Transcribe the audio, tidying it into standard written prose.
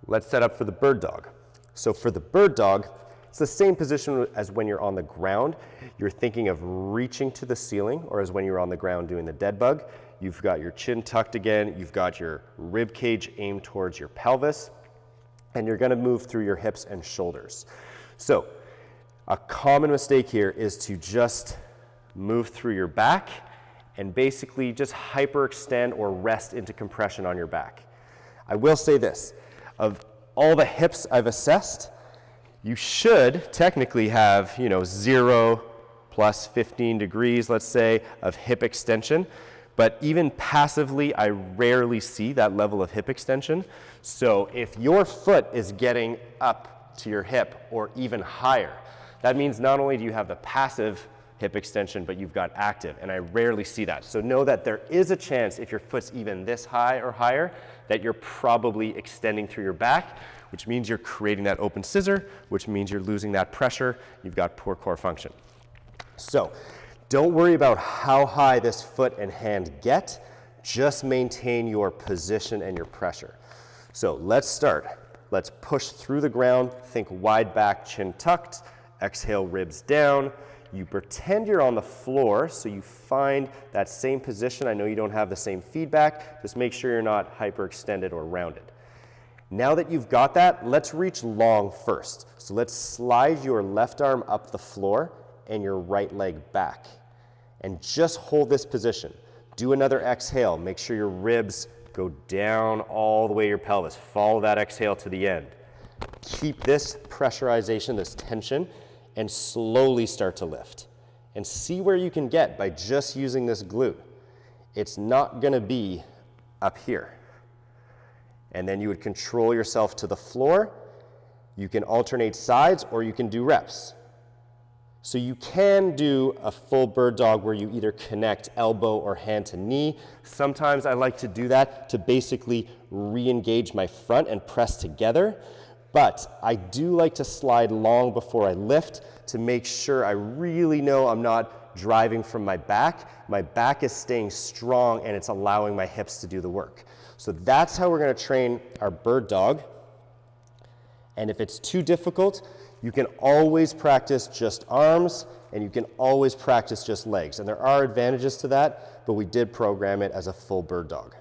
Let's set up for the bird dog. So for the bird dog, it's the same position as when you're on the ground. You're thinking of reaching to the ceiling, or as when you're on the ground doing the dead bug. You've got your chin tucked again, you've got your rib cage aimed towards your pelvis, and you're gonna move through your hips and shoulders. So a common mistake here is to just move through your back and basically just hyperextend or rest into compression on your back. I will say this, of all the hips I've assessed, you should technically have, 0 plus 15 degrees, let's say, of hip extension. But even passively, I rarely see that level of hip extension. So if your foot is getting up to your hip or even higher, that means not only do you have the passive hip extension, but you've got active, and I rarely see that. So know that there is a chance, if your foot's even this high or higher, that you're probably extending through your back, which means you're creating that open scissor, which means you're losing that pressure, you've got poor core function. So don't worry about how high this foot and hand get, just maintain your position and your pressure. So let's start. Let's push through the ground, think wide back, chin tucked, exhale, ribs down. You pretend you're on the floor, so you find that same position. I know you don't have the same feedback, just make sure you're not hyperextended or rounded. Now that you've got that, let's reach long first. So let's slide your left arm up the floor and your right leg back. And just hold this position. Do another exhale. Make sure your ribs go down all the way to your pelvis. Follow that exhale to the end. Keep this pressurization, this tension, and slowly start to lift. And see where you can get by just using this glute. It's not gonna be up here. And then you would control yourself to the floor. You can alternate sides or you can do reps. So you can do a full bird dog where you either connect elbow or hand to knee. Sometimes I like to do that to basically re-engage my front and press together. But I do like to slide long before I lift to make sure I really know I'm not driving from my back. My back is staying strong and it's allowing my hips to do the work. So that's how we're gonna train our bird dog. And if it's too difficult, you can always practice just arms and you can always practice just legs. And there are advantages to that, but we did program it as a full bird dog.